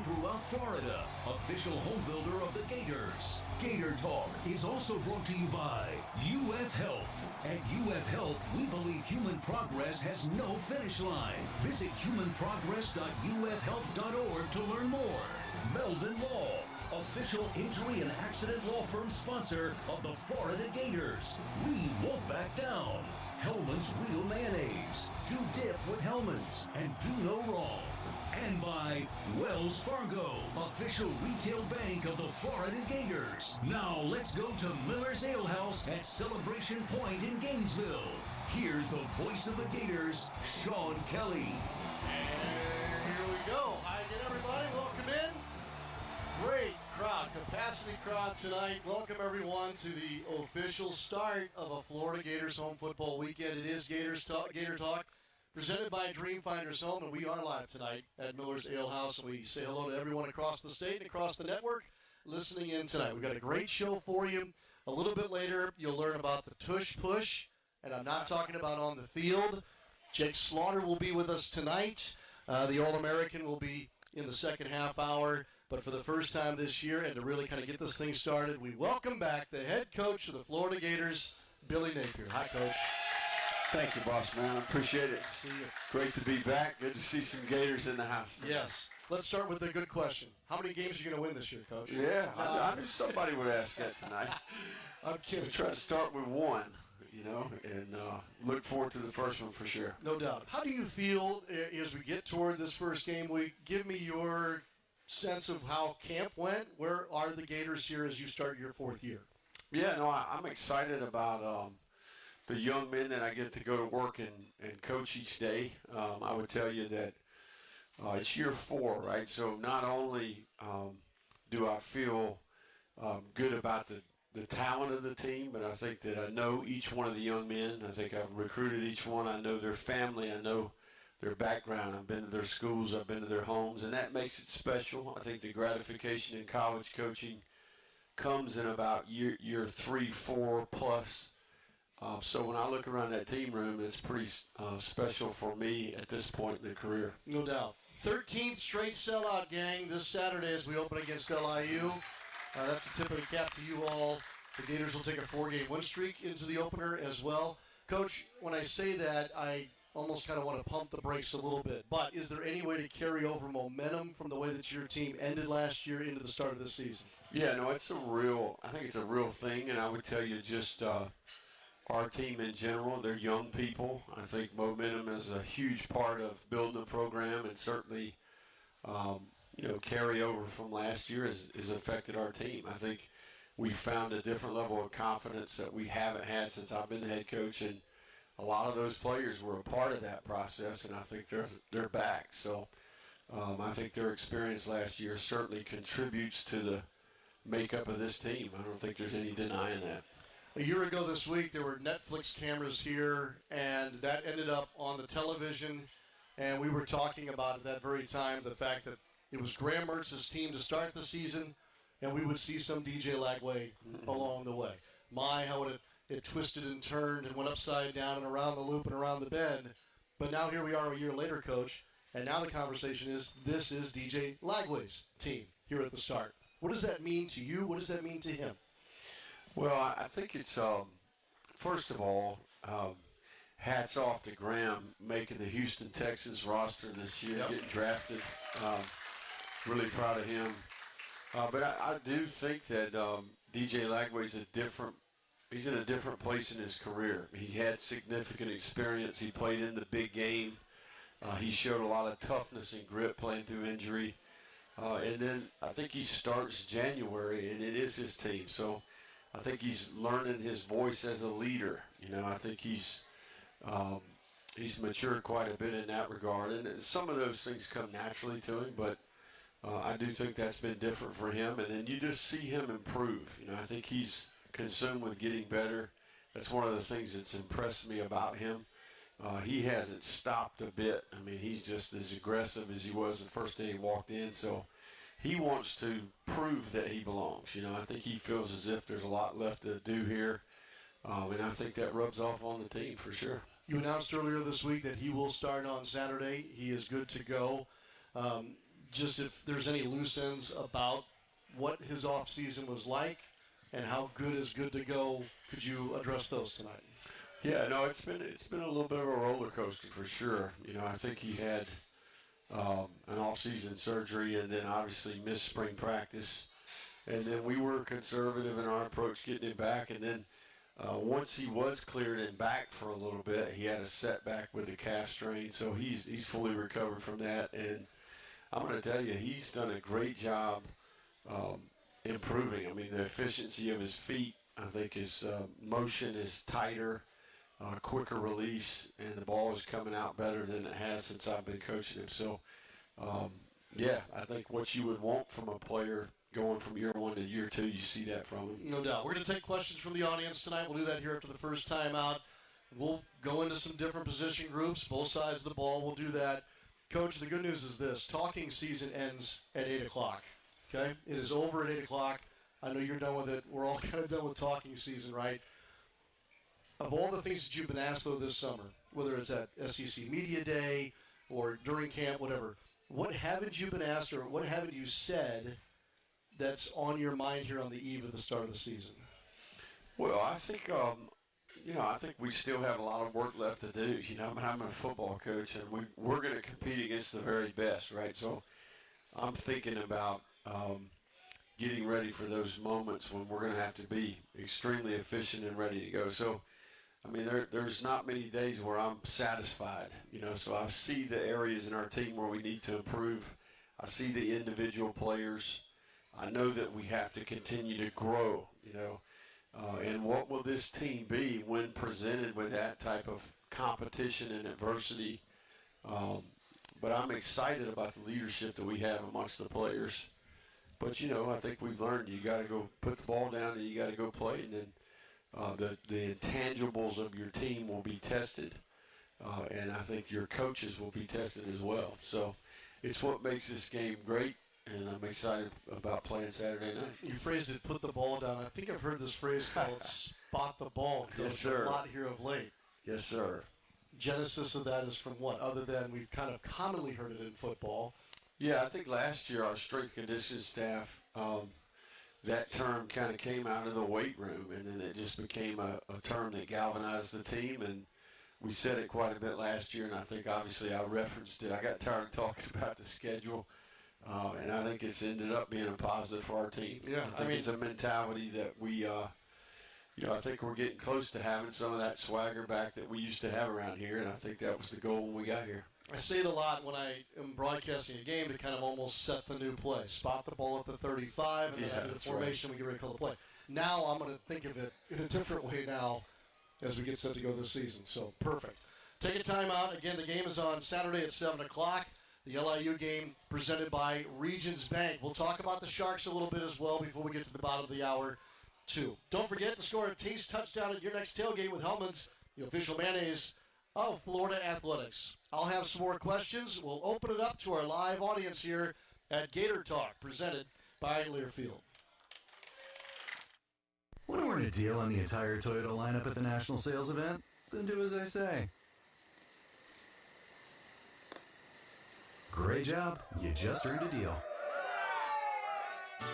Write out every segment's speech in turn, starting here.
throughout Florida, official home builder of the Gators. Gator Talk is also brought to you by UF Health. At UF Health, we believe human progress has no finish line. Visit humanprogress.ufhealth.org to learn more. Meldon Law, official injury and accident law firm sponsor of the Florida Gators. We won't back down. Hellman's Real Mayonnaise. Do dip with Hellman's and do no wrong. And by Wells Fargo, official retail bank of the Florida Gators. Now let's go to Miller's Ale House at Celebration Point in Gainesville. Here's the voice of the Gators, Sean Kelley. And here we go. Hi again, everybody. Welcome in. Great crowd, capacity crowd tonight. Welcome everyone to the official start of a Florida Gators home football weekend. It is Gator Talk, presented by Dreamfinders Home, and we are live tonight at Miller's Ale House. And we say hello to everyone across the state and across the network listening in tonight. We've got a great show for you. A little bit later, you'll learn about the tush push, and I'm not talking about on the field. Jake Slaughter will be with us tonight. The All-American will be in the second half hour. But for the first time this year, and to really kind of get this thing started, we welcome back the head coach of the Florida Gators, Billy Napier. Hi, Coach. Thank you, boss man. I appreciate it. See you. Great to be back. Good to see some Gators in the house. Yes. Let's start with a good question. How many games are you going to win this year, Coach? Yeah, I knew somebody would ask that tonight. I'm kidding. We try to start with one, and look forward to the first one for sure. No doubt. How do you feel as we get toward this first game week? Give me your sense of how camp went. Where are the Gators here as you start your fourth year? Yeah, no, I'm excited about the young men that I get to go to work and coach each day. I would tell you that it's year 4, right? So not only do I feel good about the talent of the team, but I think that I know each one of the young men. I think I've recruited each one. I know their family. I know their background. I've been to their schools. I've been to their homes, and that makes it special. I think the gratification in college coaching comes in about year 3, 4 plus. So when I look around that team room, it's pretty special for me at this point in the career. No doubt. 13th straight sellout, gang, this Saturday as we open against LIU. That's a tip of the cap to you all. The Gators will take a 4-game win streak into the opener as well. Coach, when I say that, I almost kind of want to pump the brakes a little bit. But is there any way to carry over momentum from the way that your team ended last year into the start of this season? Yeah, no, I think it's a real thing, and I would tell you just our team in general, they're young people. I think momentum is a huge part of building a program, and certainly, carryover from last year has affected our team. I think we found a different level of confidence that we haven't had since I've been the head coach, and a lot of those players were a part of that process, and I think they're back. So I think their experience last year certainly contributes to the makeup of this team. I don't think there's any denying that. A year ago this week, there were Netflix cameras here, and that ended up on the television, and we were talking about at that very time the fact that it was Graham Mertz's team to start the season, and we would see some DJ Lagway along the way. How it twisted and turned and went upside down and around the loop and around the bend. But now here we are a year later, Coach, and now the conversation is this is DJ Lagway's team here at the start. What does that mean to you? What does that mean to him? Well, I think it's, first of all, hats off to Graham making the Houston Texans roster this year, getting drafted. Really proud of him. But I do think that DJ Lagway's he's in a different place in his career. He had significant experience. He played in the big game. He showed a lot of toughness and grit playing through injury. And then I think he starts January, and it is his team. So I think he's learning his voice as a leader. I think he's matured quite a bit in that regard. And some of those things come naturally to him, but I do think that's been different for him. And then you just see him improve. I think he's consumed with getting better. That's one of the things that's impressed me about him. He hasn't stopped a bit. I mean, he's just as aggressive as he was the first day he walked in. So he wants to prove that he belongs. I think he feels as if there's a lot left to do here. And I think that rubs off on the team for sure. You announced earlier this week that he will start on Saturday. He is good to go. just if there's any loose ends about what his offseason was like and how good is good to go, could you address those tonight? Yeah, no, it's been a little bit of a roller coaster for sure. I think he had an off-season surgery and then obviously missed spring practice. And then we were conservative in our approach getting him back. And then once he was cleared and back for a little bit, he had a setback with the calf strain. So he's fully recovered from that. And I'm going to tell you, he's done a great job improving. I mean, the efficiency of his feet, I think his motion is tighter, quicker release, and the ball is coming out better than it has since I've been coaching him. So, yeah, I think what you would want from a player going from year one to year two, you see that from him. No doubt. We're going to take questions from the audience tonight. We'll do that here after the first time out. We'll go into some different position groups, both sides of the ball. We'll do that. Coach, the good news is this. Talking season ends at 8 o'clock, okay? It is over at 8 o'clock. I know you're done with it. We're all kind of done with talking season, right? Of all the things that you've been asked, though, this summer, whether it's at SEC Media Day or during camp, whatever, what haven't you been asked or what haven't you said that's on your mind here on the eve of the start of the season? Well, I think, I think we still have a lot of work left to do. I'm a football coach, and we're going to compete against the very best, right? So I'm thinking about getting ready for those moments when we're going to have to be extremely efficient and ready to go. So, I mean, there's not many days where I'm satisfied, so I see the areas in our team where we need to improve. I see the individual players. I know that we have to continue to grow, and what will this team be when presented with that type of competition and adversity? But I'm excited about the leadership that we have amongst the players. But, I think we've learned you got to go put the ball down and you got to go play. And then the intangibles of your team will be tested. And I think your coaches will be tested as well. So it's what makes this game great. And I'm excited about playing Saturday night. You phrased it, put the ball down. I think I've heard this phrase called spot the ball. Yes, sir. A lot here of late. Yes, sir. Genesis of that is from what? Other than we've kind of commonly heard it in football. Yeah, I think last year our strength conditioning staff, that term kind of came out of the weight room, and then it just became a term that galvanized the team, and we said it quite a bit last year, and I think obviously I referenced it. I got tired of talking about the schedule, and I think it's ended up being a positive for our team. Yeah, I think it's a mentality that we, I think we're getting close to having some of that swagger back that we used to have around here, and I think that was the goal when we got here. I say it a lot when I am broadcasting a game to kind of almost set the new play. Spot the ball at the 35, and then after the formation, we get ready to call the play. Now I'm going to think of it in a different way now as we get set to go this season. So, perfect. Take a timeout. Again, the game is on Saturday at 7 o'clock. The LIU game presented by Regions Bank. We'll talk about the Sharks a little bit as well before we get to the bottom of the hour, too. Don't forget to score a taste touchdown at your next tailgate with Hellman's, the official mayonnaise of Florida Athletics. I'll have some more questions. We'll open it up to our live audience here at Gator Talk, presented by Learfield. Want to earn a deal on the entire Toyota lineup at the national sales event? Then do as I say. Great job. You just earned a deal.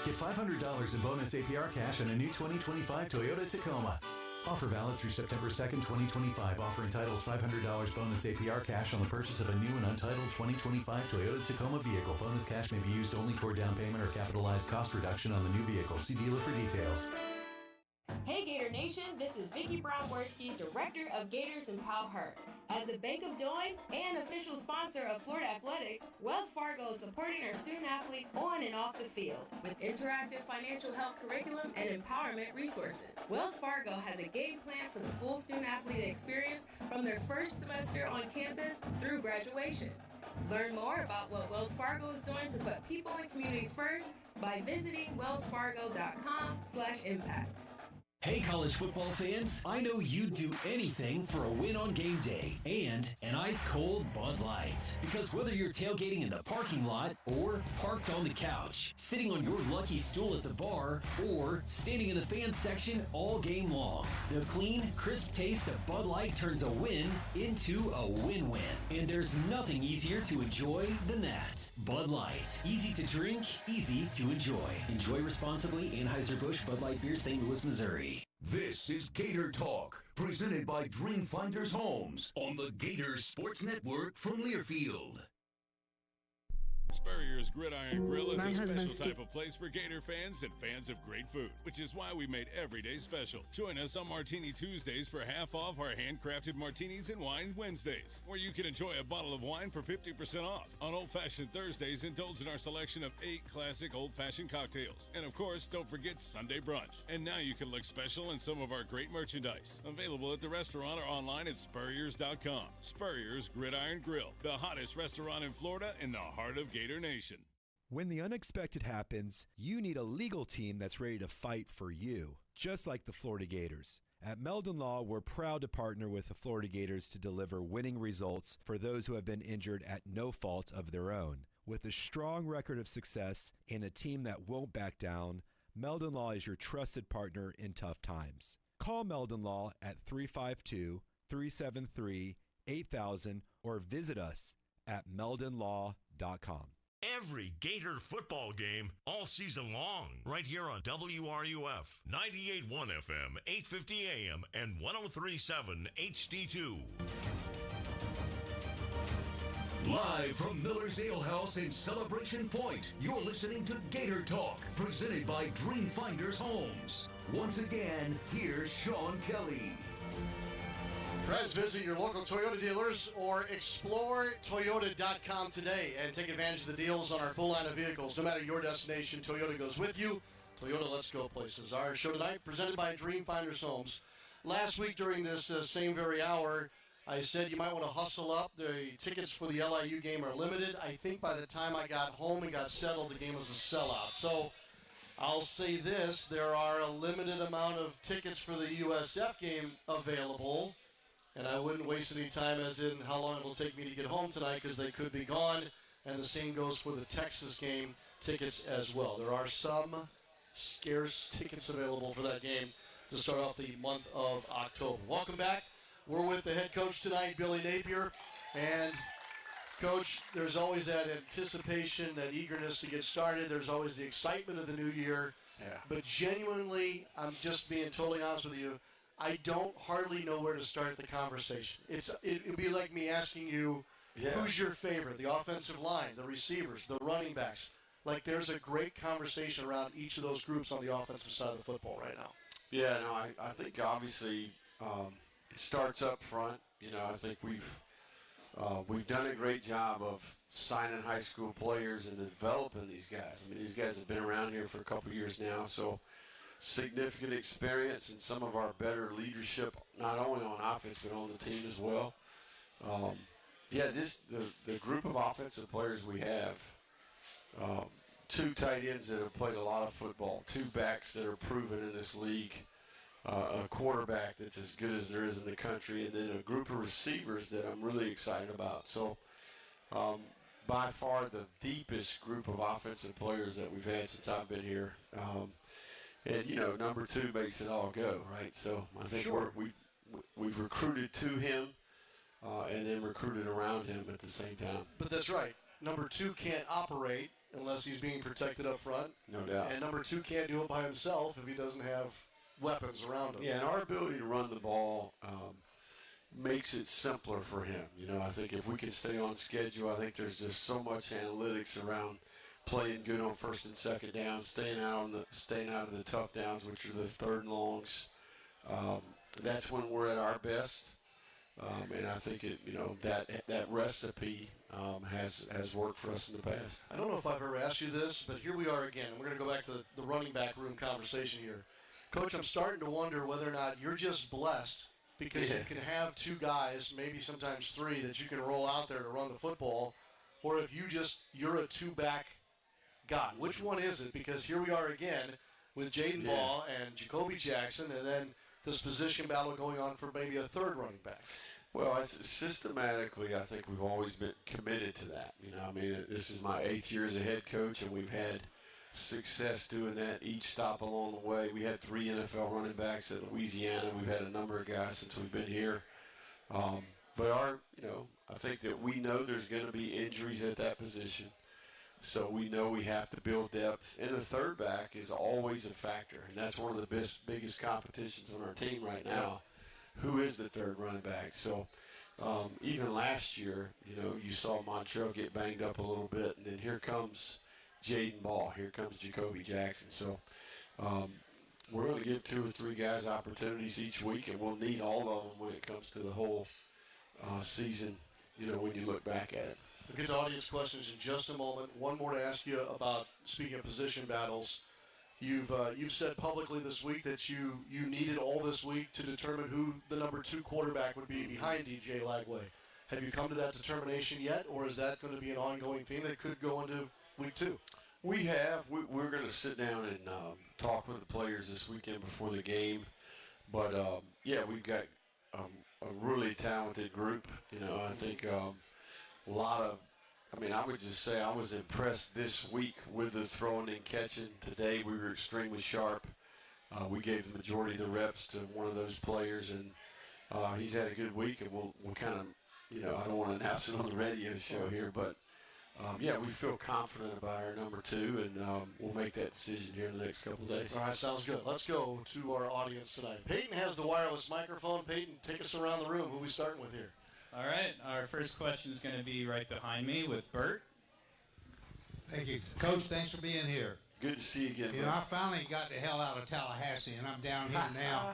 Get $500 in bonus APR cash on a new 2025 Toyota Tacoma. Offer valid through September 2nd, 2025. Offer entitles $500 bonus APR cash on the purchase of a new and untitled 2025 Toyota Tacoma vehicle. Bonus cash may be used only toward down payment or capitalized cost reduction on the new vehicle. See dealer for details. Hey Gator Nation, this is Vicki Brown-Worski, Director of Gators in Powhatan. As the Bank of Doing and official sponsor of Florida Athletics, Wells Fargo is supporting our student athletes on and off the field with interactive financial health curriculum and empowerment resources. Wells Fargo has a game plan for the full student athlete experience from their first semester on campus through graduation. Learn more about what Wells Fargo is doing to put people and communities first by visiting wellsfargo.com/impact. Hey, college football fans, I know you'd do anything for a win on game day and an ice-cold Bud Light. Because whether you're tailgating in the parking lot or parked on the couch, sitting on your lucky stool at the bar, or standing in the fan section all game long, the clean, crisp taste of Bud Light turns a win into a win-win. And there's nothing easier to enjoy than that. Bud Light. Easy to drink, easy to enjoy. Enjoy responsibly. Anheuser-Busch Bud Light Beer, St. Louis, Missouri. This is Gator Talk, presented by Dreamfinders Homes on the Gator Sports Network from Learfield. Spurrier's Gridiron Grill is a special type of place for Gator fans and fans of great food, which is why we made every day special. Join us on Martini Tuesdays for half off our handcrafted martinis and wine Wednesdays, where you can enjoy a bottle of wine for 50% off. On Old Fashioned Thursdays, indulge in our selection of 8 classic old-fashioned cocktails. And of course, don't forget Sunday brunch. And now you can look special in some of our great merchandise, available at the restaurant or online at Spurriers.com. Spurrier's Gridiron Grill, the hottest restaurant in Florida in the heart of Gator Nation. When the unexpected happens, you need a legal team that's ready to fight for you, just like the Florida Gators. At Meldon Law, we're proud to partner with the Florida Gators to deliver winning results for those who have been injured at no fault of their own. With a strong record of success and a team that won't back down, Meldon Law is your trusted partner in tough times. Call Meldon Law at 352-373-8000 or visit us at meldonlaw.com. Every Gator football game all season long, right here on WRUF, 98.1 FM, 850 AM, and 103.7 HD2. Live from Miller's Ale House in Celebration Point, you're listening to Gator Talk, presented by Dreamfinders Homes. Once again, here's Sean Kelley. Friends, visit your local Toyota dealers or explore Toyota.com today and take advantage of the deals on our full line of vehicles. No matter your destination, Toyota goes with you. Toyota, let's go places. Our show tonight presented by Dreamfinders Homes. Last week during this same very hour, I said you might want to hustle up. The tickets for the LIU game are limited. I think by the time I got home and got settled, the game was a sellout. So I'll say this, there are a limited amount of tickets for the USF game available. And I wouldn't waste any time as in how long it will take me to get home tonight because they could be gone. And the same goes for the Texas game tickets as well. There are some scarce tickets available for that game to start off the month of October. Welcome back. We're with the head coach tonight, Billy Napier. And, Coach, there's always that anticipation, that eagerness to get started. There's always the excitement of the new year. Yeah. But genuinely, I'm just being totally honest with you, I don't hardly know where to start the conversation. It'd be like me asking you, who's your favorite? The offensive line, the receivers, the running backs. Like there's a great conversation around each of those groups on the offensive side of the football right now. Yeah, no, I think obviously it starts up front. You know, I think we've done a great job of signing high school players and developing these guys. I mean, these guys have been around here for a couple years now, so significant experience and some of our better leadership, not only on offense but on the team as well. The group of offensive players we have, 2 tight ends that have played a lot of football, 2 backs that are proven in this league, a quarterback that's as good as there is in the country, and then a group of receivers that I'm really excited about. So by far the deepest group of offensive players that we've had since I've been here. And, you know, number 2 makes it all go, right? So I think we've recruited to him and then recruited around him at the same time. But that's right. Number 2 can't operate unless he's being protected up front. No doubt. And number 2 can't do it by himself if he doesn't have weapons around him. Yeah, and our ability to run the ball makes it simpler for him. You know, I think if we can stay on schedule, I think there's just so much analytics around playing good on first and second down, staying out of the tough downs, which are the third and longs. That's when we're at our best, and I think that recipe has worked for us in the past. I don't know if I've ever asked you this, but here we are again. We're going to go back to the running back room conversation here, Coach. I'm starting to wonder whether or not you're just blessed because you can have 2 guys, maybe sometimes 3, that you can roll out there to run the football, or if you're a 2-back God. Which one is it? Because here we are again. with Jaden Ball and Jacoby Jackson, and then this position battle going on for maybe a third running back. Well, systematically, I think we've always been committed to that. I mean, this is my 8th year as a head coach, and we've had success doing that each stop along the way. We had 3 NFL running backs at Louisiana. We've had a number of guys since we've been here. But I think that we know there's going to be injuries at that position. So we know we have to build depth. And the third back is always a factor, and that's one of the biggest competitions on our team right now. Who is the third running back? So even last year, you saw Montrell get banged up a little bit, and then here comes Jaden Ball. Here comes Jacoby Jackson. So we're going to give 2 or 3 guys opportunities each week, and we'll need all of them when it comes to the whole season, when you look back at it. We'll get to audience questions in just a moment. One more to ask you about, speaking of position battles. You've said publicly this week that you needed all this week to determine who the number 2 quarterback would be behind DJ Lagway. Have you come to that determination yet, or is that going to be an ongoing thing that could go into week 2? We have. We're going to sit down and talk with the players this weekend before the game. But, we've got a really talented group. I think a lot of – I would just say I was impressed this week with the throwing and catching. Today we were extremely sharp. We gave the majority of the reps to one of those players, and he's had a good week, and we'll kind of, I don't want to announce it on the radio show here, but, we feel confident about our number 2, and we'll make that decision here in the next couple of days. All right, sounds good. Let's go to our audience tonight. Peyton has the wireless microphone. Peyton, take us around the room. Who are we starting with here? All right, our first question is going to be right behind me with Bert. Thank you. Coach, thanks for being here. Good to see you again. I finally got the hell out of Tallahassee, and I'm down here now.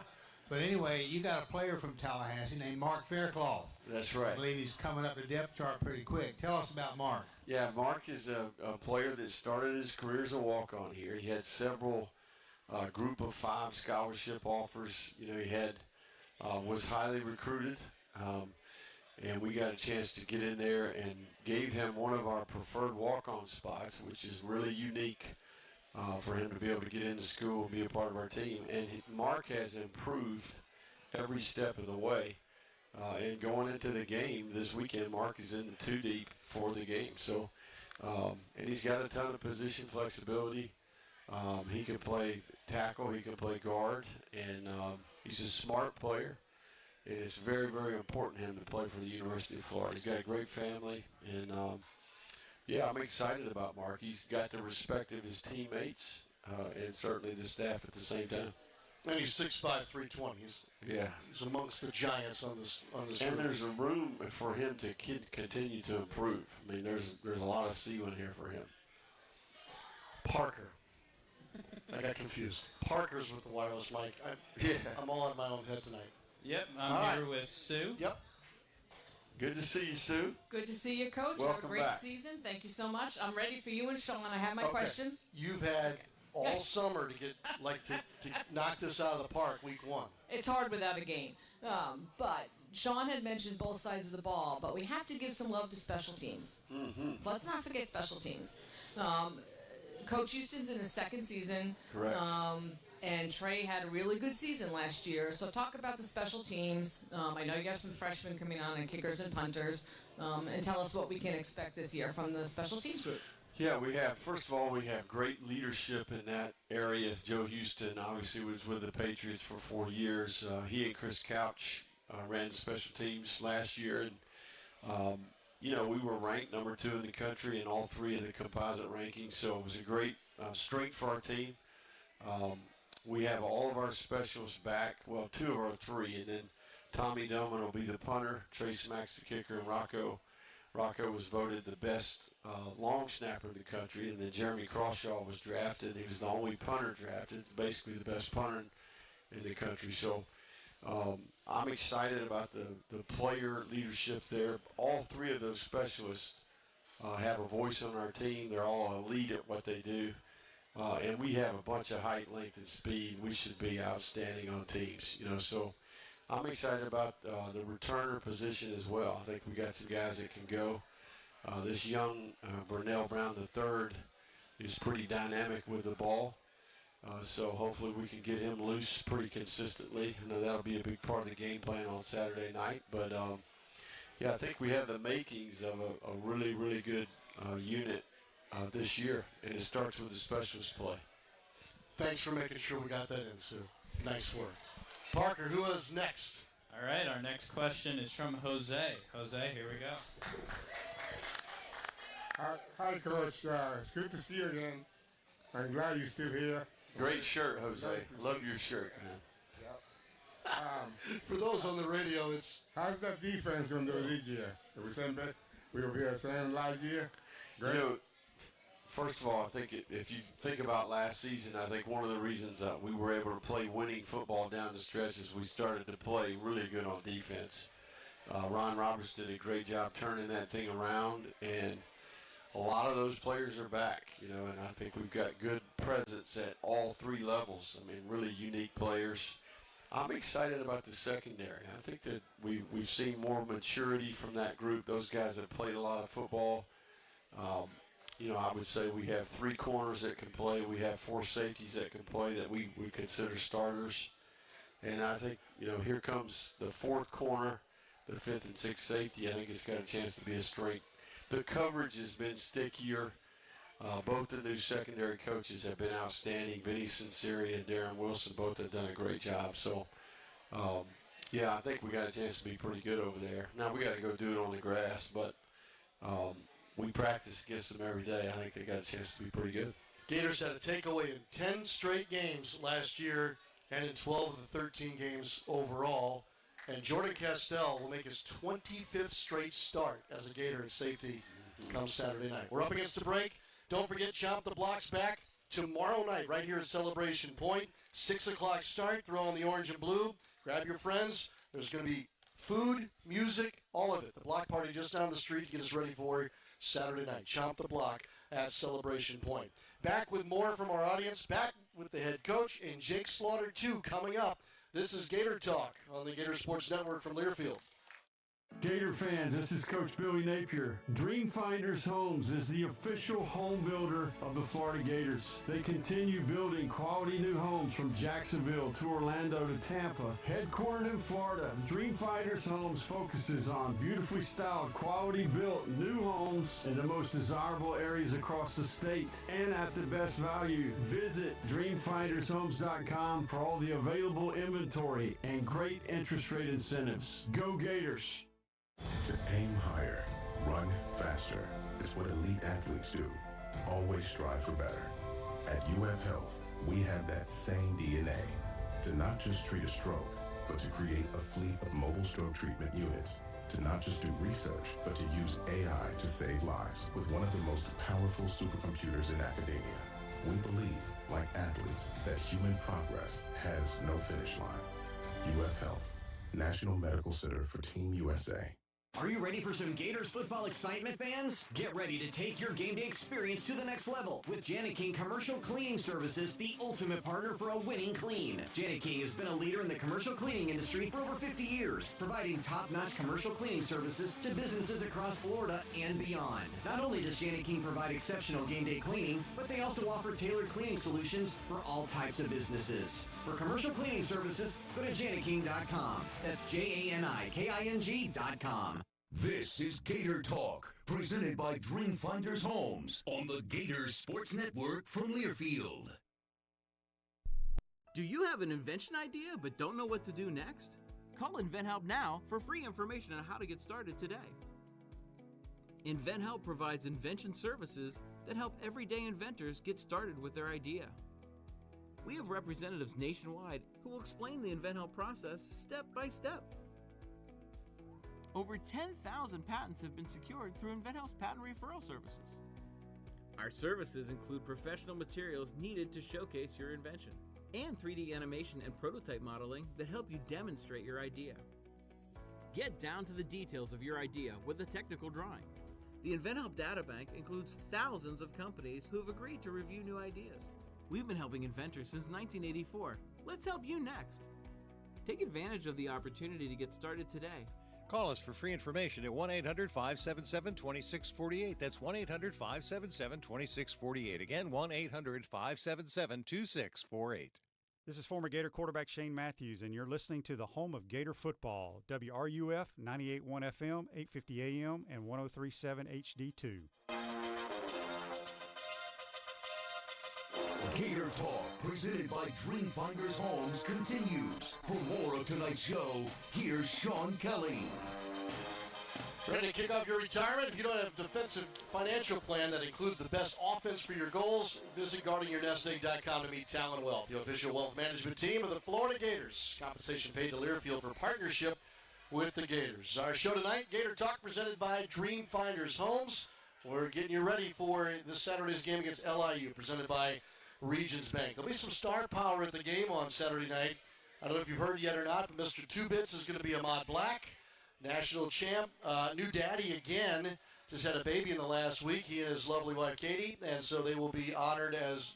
But anyway, you got a player from Tallahassee named Mark Faircloth. That's right. I believe he's coming up the depth chart pretty quick. Tell us about Mark. Yeah, Mark is a player that started his career as a walk-on here. He had several group of 5 scholarship offers. He had was highly recruited. And we got a chance to get in there and gave him one of our preferred walk-on spots, which is really unique for him to be able to get into school and be a part of our team. And Mark has improved every step of the way. And going into the game this weekend, Mark is in the 2 deep for the game. So, and he's got a ton of position flexibility. He can play tackle, he can play guard, and he's a smart player. And it's very, very important to him to play for the University of Florida. He's got a great family, and I'm excited about Mark. He's got the respect of his teammates and certainly the staff at the same time. And he's 6'5", 320. He's amongst the giants on this. And there's a room for him to continue to improve. There's a lot of ceiling here for him. Parker. I got confused. Parker's with the wireless mic. I'm all on my own head tonight. Yep, I'm here with Sue. Yep. Good to see you, Sue. Good to see you, Coach. Welcome Have a great back. season. Thank you so much. I'm ready for you and Sean. I have my questions. You've had all summer to get to knock this out of the park week 1. It's hard without a game. But Sean had mentioned both sides of the ball, but we have to give some love to special teams. Mm-hmm. Let's not forget special teams. Coach Houston's in his 2nd season. Correct. And Trey had a really good season last year. So talk about the special teams. I know you have some freshmen coming on and kickers and punters. And tell us what we can expect this year from the special teams group. Yeah, we have. First of all, we have great leadership in that area. Joe Houston obviously was with the Patriots for 4 years. He and Chris Couch ran special teams last year. And, we were ranked number 2 in the country in all 3 of the composite rankings. So it was a great strength for our team. We have all of our specialists back, 2 of our 3, and then Tommy Doman will be the punter, Trey Smack's the kicker, and Rocco was voted the best long snapper in the country, and then Jeremy Crawshaw was drafted. He was the only punter drafted, basically the best punter in the country. So I'm excited about the player leadership there. All 3 of those specialists have a voice on our team. They're all elite at what they do. And we have a bunch of height, length, and speed. We should be outstanding on teams, So I'm excited about the returner position as well. I think we got some guys that can go. This young Vernell Brown III is pretty dynamic with the ball. So hopefully we can get him loose pretty consistently. I know that'll be a big part of the game plan on Saturday night. But, yeah, I think we have the makings of a really, really good unit this year, and it starts with the specialist play. Thanks for making sure we got that in, Sue. Nice work. Parker, who is next? All right, our next question is from Jose. Jose, here we go. Hi, Coach. It's good to see you again. I'm glad you're still here. Great shirt, Jose. Love your shirt, man. For those on the radio, it's... How's that defense going to do this year? We were here saying last year. Great. You know, first of all, I think if you think about last season, I think one of the reasons that we were able to play winning football down the stretch is we started to play really good on defense. Ron Roberts did a great job turning that thing around, and a lot of those players are back, you know, and I think we've got good presence at all three levels. I mean, really unique players. I'm excited about the secondary. I think that we've seen more maturity from that group. Those guys have played a lot of football. You know, I would say we have 3 corners that can play. We have 4 safeties that can play that we consider starters. And I think, you know, here comes the 4th corner, the 5th and 6th safety. I think it's got a chance to be a strength. The coverage has been stickier. Both the new secondary coaches have been outstanding. Vinny Sinceri and Darren Wilson both have done a great job. So, yeah, I think we got a chance to be pretty good over there. Now we got to go do it on the grass, but we practice against them every day. I think they got a chance to be pretty good. Gators had a takeaway in 10 straight games last year and in 12 of the 13 games overall. And Jordan Castell will make his 25th straight start as a Gator at safety come Saturday night. We're up against a break. Don't forget, Chomp the Block's back tomorrow night right here at Celebration Point. 6 o'clock start. Throw on the orange and blue. Grab your friends. There's going to be food, music, all of it. The block party just down the street to get us ready for Saturday night. Chomp the Block at Celebration Point. Back with more from our audience. Back with the head coach and Jake Slaughter, too, coming up. This is Gator Talk on the Gator Sports Network from Learfield. Gator fans, this is Coach Billy Napier. Dreamfinders Homes is the official home builder of the Florida Gators. They continue building quality new homes from Jacksonville to Orlando to Tampa. Headquartered in Florida, Dreamfinders Homes focuses on beautifully styled, quality built new homes in the most desirable areas across the state and at the best value. Visit dreamfindershomes.com for all the available inventory and great interest rate incentives. Go Gators! To aim higher, run faster is what elite athletes do. Always strive for better. At UF Health, we have that same DNA to not just treat a stroke, but to create a fleet of mobile stroke treatment units. To not just do research, but to use AI to save lives with one of the most powerful supercomputers in academia. We believe, like athletes, that human progress has no finish line. UF Health, National Medical Center for Team USA. Are you ready for some Gators football excitement, fans? Get ready to take your game day experience to the next level with Janet King Commercial Cleaning Services, the ultimate partner for a winning clean. Janet King has been a leader in the commercial cleaning industry for over 50 years, providing top-notch commercial cleaning services to businesses across Florida and beyond. Not only does Janet King provide exceptional game day cleaning, but they also offer tailored cleaning solutions for all types of businesses. For commercial cleaning services, go to janetking.com. That's JANIKING.com. This is Gator Talk, presented by Dreamfinders Homes on the Gator Sports Network from Learfield. Do you have an invention idea but don't know what to do next? Call InventHelp now for free information on how to get started today. InventHelp provides invention services that help everyday inventors get started with their idea. We have representatives nationwide who will explain the InventHelp process step by step. Over 10,000 patents have been secured through InventHelp's patent referral services. Our services include professional materials needed to showcase your invention and 3D animation and prototype modeling that help you demonstrate your idea. Get down to the details of your idea with a technical drawing. The InventHelp Data Bank includes thousands of companies who have agreed to review new ideas. We've been helping inventors since 1984. Let's help you next. Take advantage of the opportunity to get started today. Call us for free information at 1-800-577-2648. That's 1-800-577-2648. Again, 1-800-577-2648. This is former Gator quarterback Shane Matthews, and you're listening to the home of Gator football, WRUF 98.1 FM, 850 AM, and 103.7 HD2. Gator Talk, presented by Dreamfinders Homes, continues. For more of tonight's show, here's Sean Kelley. Ready to kick off your retirement? If you don't have a defensive financial plan that includes the best offense for your goals, visit guardingyournestegg.com to meet Talon Wealth, the official wealth management team of the Florida Gators. Compensation paid to Learfield for partnership with the Gators. Our show tonight, Gator Talk, presented by Dreamfinders Homes. We're getting you ready for this Saturday's game against LIU, presented by Regions Bank. There'll be some star power at the game on Saturday night. I don't know if you've heard yet or not, but Mr. Two Bits is going to be Ahmad Black, national champ, new daddy again. Just had a baby in the last week, he and his lovely wife Katie, and so they will be honored as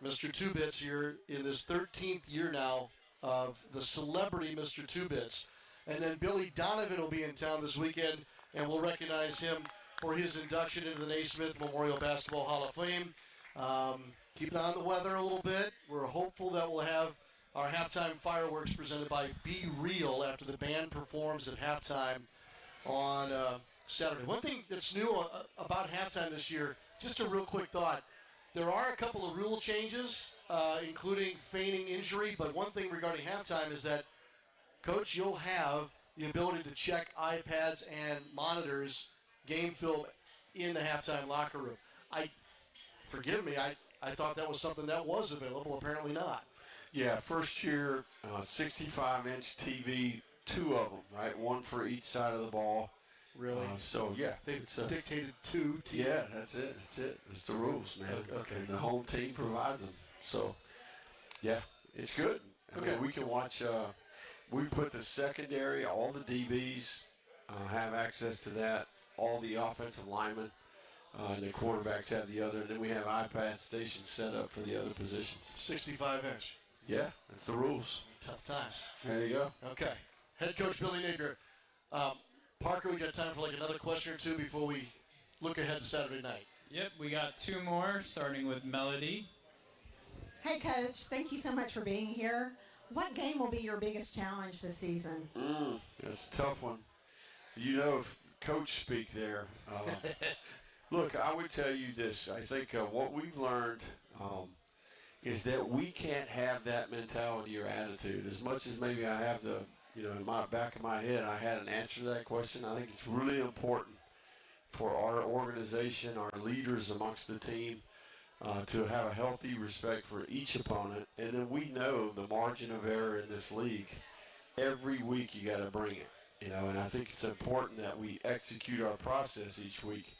Mr. Two Bits here in this 13th year now of the celebrity Mr. Two Bits. And then Billy Donovan will be in town this weekend, and we'll recognize him for his induction into the Naismith Memorial Basketball Hall of Fame. Keep an eye on the weather a little bit. We're hopeful that we'll have our halftime fireworks presented by Be Real after the band performs at halftime on Saturday. One thing that's new about halftime this year, just a real quick thought, there are a couple of rule changes, including feigning injury, but one thing regarding halftime is that, Coach, you'll have the ability to check iPads and monitors, game film in the halftime locker room. Forgive me, I thought that was something that was available. Apparently not. Yeah, first year, 65-inch TV, 2 of them, right? One for each side of the ball. Really? So, yeah. They've dictated 2 TV. Yeah, that's it. It's the rules, man. Okay. And the home team provides them. So, yeah, it's good. I mean, we can watch, we put the secondary, all the DBs have access to that, all the offensive linemen. And the quarterbacks have the other, and then we have iPad stations set up for the other positions. 65-inch. Yeah, that's the rules. Tough times. There you go. Okay. Head coach Billy Napier. Parker, we got time for like another question or two before we look ahead to Saturday night. Yep, we got 2 more, starting with Melody. Hey, Coach. Thank you so much for being here. What game will be your biggest challenge this season? That's a tough one. You know, if Coach speak there. Look, I would tell you this. I think what we've learned is that we can't have that mentality or attitude. As much as maybe I have the, in my back of my head, I had an answer to that question. I think it's really important for our organization, our leaders amongst the team, to have a healthy respect for each opponent. And then we know the margin of error in this league. Every week you got to bring it, and I think it's important that we execute our process each week.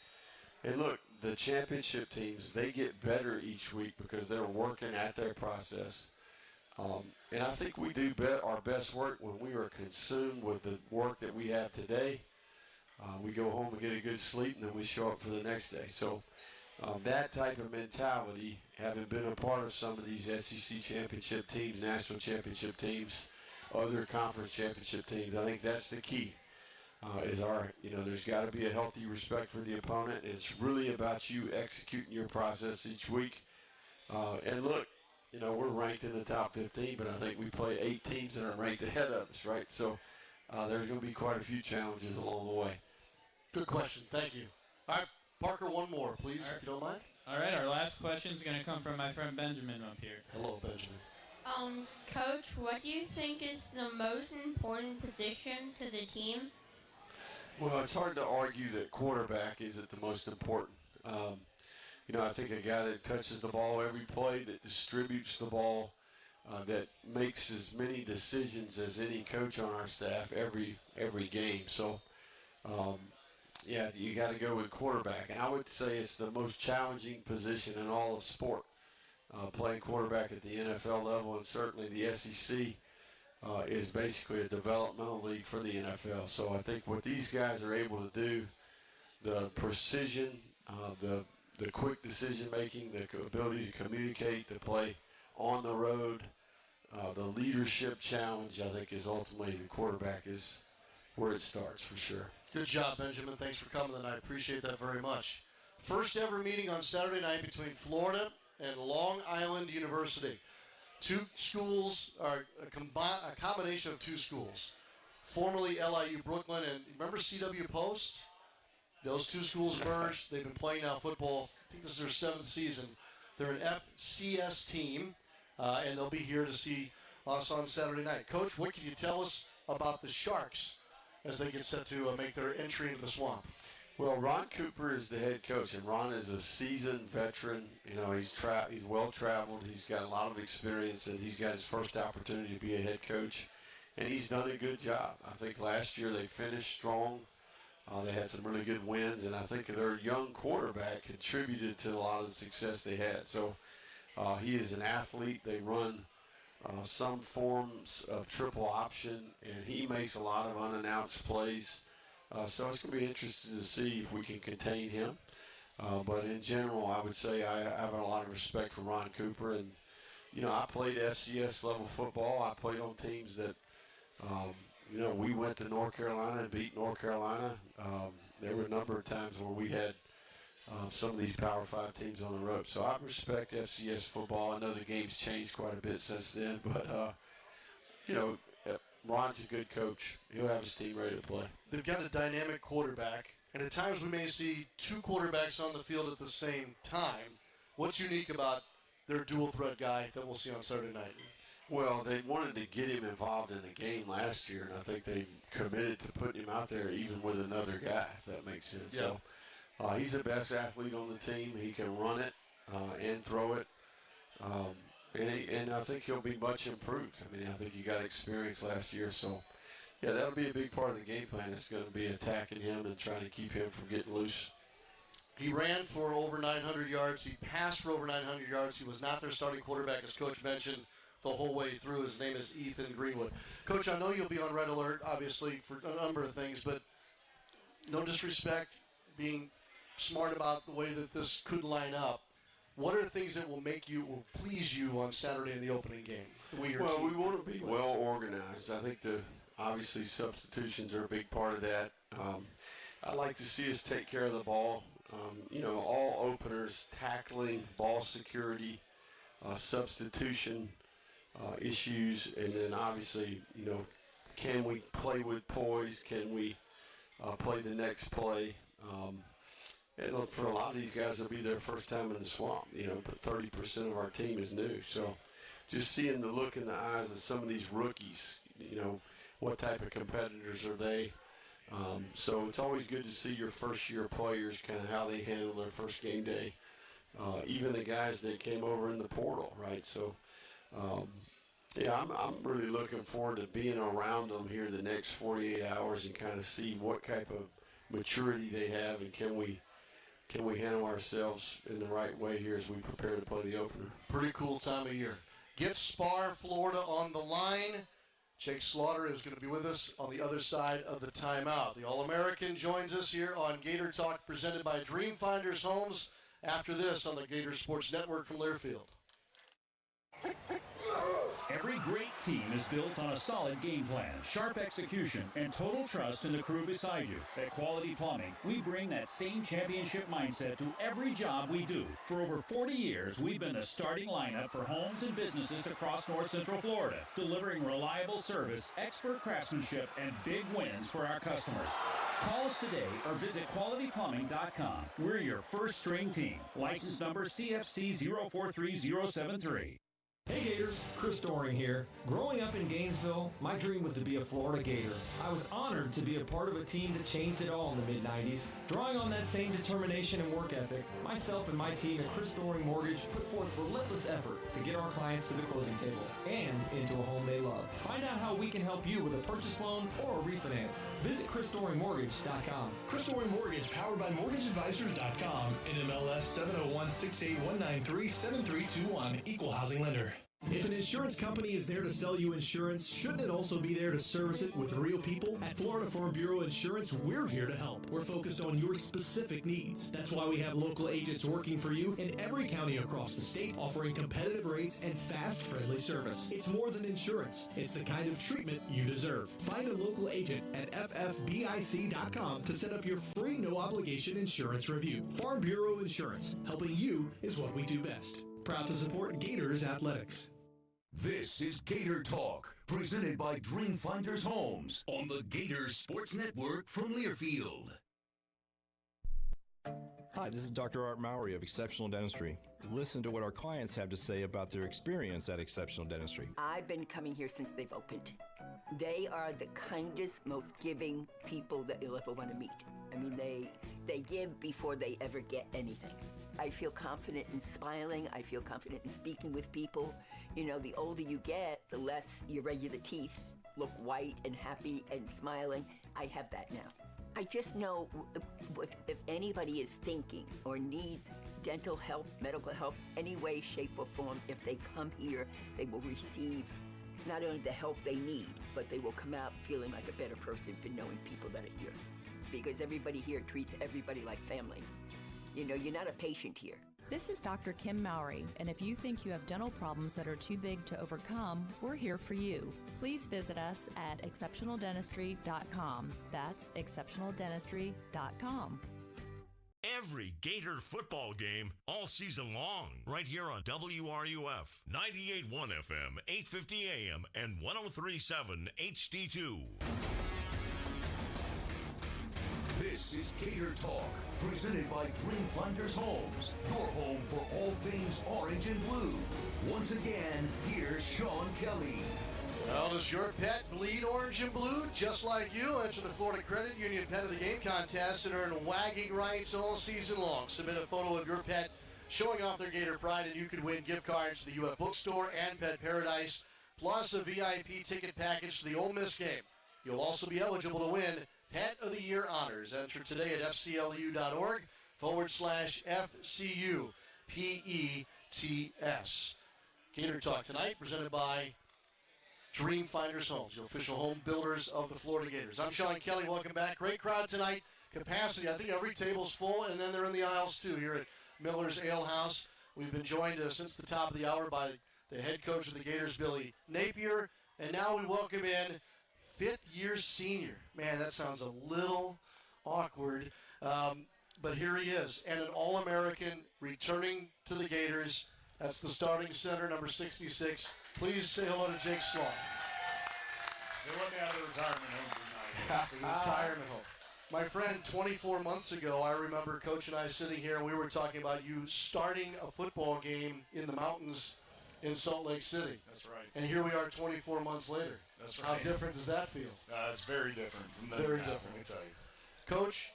And look, the championship teams, they get better each week because they're working at their process. And I think we do our best work when we are consumed with the work that we have today. We go home and get a good sleep, and then we show up for the next day. So that type of mentality, having been a part of some of these SEC championship teams, national championship teams, other conference championship teams, I think that's the key. There's got to be a healthy respect for the opponent. It's really about you executing your process each week. And look, we're ranked in the top 15, but I think we play 8 teams that are ranked ahead of us, right? So there's going to be quite a few challenges along the way. Good question. Thank you. All right, Parker, one more, please, if you don't mind. All right, our last question is going to come from my friend Benjamin up here. Hello, Benjamin. Coach, what do you think is the most important position to the team? Well, it's hard to argue that quarterback isn't the most important. I think a guy that touches the ball every play, that distributes the ball, that makes as many decisions as any coach on our staff every game. So, you got to go with quarterback. And I would say it's the most challenging position in all of sport, playing quarterback at the NFL level, and certainly the SEC. Is basically a developmental league for the NFL. So I think what these guys are able to do, the precision, the quick decision making, the ability to communicate, to play on the road, the leadership challenge, I think is ultimately the quarterback is where it starts for sure. Good job, Benjamin. Thanks for coming tonight. I appreciate that very much. First ever meeting on Saturday night between Florida and Long Island University. Two schools are a combination of two schools. Formerly LIU Brooklyn, and remember CW Post? Those two schools merged. They've been playing now football. I think this is their 7th season. They're an FCS team, and they'll be here to see us on Saturday night. Coach, what can you tell us about the Sharks as they get set to make their entry into the Swamp? Well, Ron Cooper is the head coach, and Ron is a seasoned veteran. You know, he's well-traveled. He's got a lot of experience, and he's got his first opportunity to be a head coach, and he's done a good job. I think last year they finished strong. They had some really good wins, and I think their young quarterback contributed to a lot of the success they had. So he is an athlete. They run some forms of triple option, and he makes a lot of unannounced plays. So it's going to be interesting to see if we can contain him. But in general, I would say I have a lot of respect for Ron Cooper. And, you know, I played FCS level football. I played on teams that, you know, we went to North Carolina and beat North Carolina. There were a number of times where we had some of these Power 5 teams on the road. So I respect FCS football. I know the game's changed quite a bit since then. But, you know, Ron's a good coach. He'll have his team ready to play. They've got a dynamic quarterback, and at times we may see two quarterbacks on the field at the same time. What's unique about their dual threat guy that we'll see on Saturday night? Well, they wanted to get him involved in the game last year, and I think they committed to putting him out there even with another guy, if that makes sense. Yeah. So he's the best athlete on the team. He can run it and throw it. And I think he'll be much improved. I mean, I think he got experience last year. So, yeah, that'll be a big part of the game plan. It's going to be attacking him and trying to keep him from getting loose. He ran for over 900 yards. He passed for over 900 yards. He was not their starting quarterback, as Coach mentioned, the whole way through. His name is Ethan Greenwood. Coach, I know you'll be on red alert, obviously, for a number of things, but no disrespect, being smart about the way that this could line up. What are the things that will please you on Saturday in the opening game? Well, we want to be well organized. I think obviously substitutions are a big part of that. I'd like to see us take care of the ball. You know, all openers, tackling, ball security, substitution issues, and then obviously, you know, can we play with poise? Can we play the next play? And look, for a lot of these guys, it'll be their first time in the Swamp, you know, but 30% of our team is new. So just seeing the look in the eyes of some of these rookies, you know, what type of competitors are they? So it's always good to see your first-year players, kind of how they handle their first game day. Even the guys that came over in the portal, right? So, yeah, I'm really looking forward to being around them here the next 48 hours and kind of see what type of maturity they have, and can we handle ourselves in the right way here as we prepare to play the opener. Pretty cool time of year. Get Spar, Florida on the line. Jake Slaughter is going to be with us on the other side of the timeout. The All-American joins us here on Gator Talk, presented by Dreamfinders Homes. After this on the Gator Sports Network from Learfield. Every great team is built on a solid game plan, sharp execution, and total trust in the crew beside you. At Quality Plumbing, we bring that same championship mindset to every job we do. For over 40 years, we've been the starting lineup for homes and businesses across North Central Florida, delivering reliable service, expert craftsmanship, and big wins for our customers. Call us today or visit qualityplumbing.com. We're your first string team. License number CFC 043073. Hey Gators, Chris Doring here. Growing up in Gainesville, my dream was to be a Florida Gator. I was honored to be a part of a team that changed it all in the mid-90s. Drawing on that same determination and work ethic, myself and my team at Chris Doring Mortgage put forth relentless effort to get our clients to the closing table and into a home they love. Find out how we can help you with a purchase loan or a refinance. Visit ChrisDoringMortgage.com. Chris Doring Mortgage, powered by MortgageAdvisors.com, NMLS 7016819373321, Equal Housing Lender. If an insurance company is there to sell you insurance, shouldn't it also be there to service it with real people? At Florida Farm Bureau Insurance, we're here to help. We're focused on your specific needs. That's why we have local agents working for you in every county across the state, offering competitive rates and fast, friendly service. It's more than insurance. It's the kind of treatment you deserve. Find a local agent at ffbic.com to set up your free no-obligation insurance review. Farm Bureau Insurance, helping you is what we do best. Proud to support Gators Athletics. This is Gator Talk, presented by Dreamfinders Homes on the Gator Sports Network from Learfield. Hi, this is Dr. Art Mowry of Exceptional Dentistry. Listen to what our clients have to say about their experience at Exceptional Dentistry. I've been coming here since they've opened. They are the kindest, most giving people that you'll ever want to meet. I mean, they give before they ever get anything. I feel confident in smiling. I feel confident in speaking with people. You know, the older you get, the less your regular teeth look white and happy and smiling. I have that now. I just know if anybody is thinking or needs dental help, medical help, any way, shape, or form, if they come here, they will receive not only the help they need, but they will come out feeling like a better person for knowing people that are here. Because everybody here treats everybody like family. You know, you're not a patient here. This is Dr. Kim Mowry, and if you think you have dental problems that are too big to overcome, we're here for you. Please visit us at exceptionaldentistry.com. That's exceptionaldentistry.com. Every Gator football game all season long, right here on WRUF, 98.1 FM, 850 AM, and 103.7 HD2. This is Gator Talk, presented by Dreamfinders Homes, your home for all things orange and blue. Once again, here's Sean Kelley. Well, does your pet bleed orange and blue just like you? Enter the Florida Credit Union Pet of the Game contest and earn wagging rights all season long. Submit a photo of your pet showing off their Gator pride, and you could win gift cards to the UF Bookstore and Pet Paradise, plus a VIP ticket package to the Ole Miss game. You'll also be eligible to win Pet of the Year honors. Enter today at fclu.org/FCU PETS. Gator Talk tonight presented by Dreamfinders Homes, the official home builders of the Florida Gators. I'm Sean Kelley. Welcome back. Great crowd tonight. Capacity, I think every table's full, and then they're in the aisles too here at Miller's Ale House. We've been joined since the top of the hour by the head coach of the Gators, Billy Napier, and now we welcome in fifth-year senior. Man, that sounds a little awkward, but here he is, and an All-American returning to the Gators. That's the starting center, number 66. Please say hello to Jake Sloan. They let me out of the retirement home tonight. The retirement home. My friend, 24 months ago, I remember Coach and I sitting here, and we were talking about you starting a football game in the mountains in Salt Lake City. That's right. And here we are 24 months later. That's How right. different does that feel? It's very different. Very different. Let me tell you. Coach,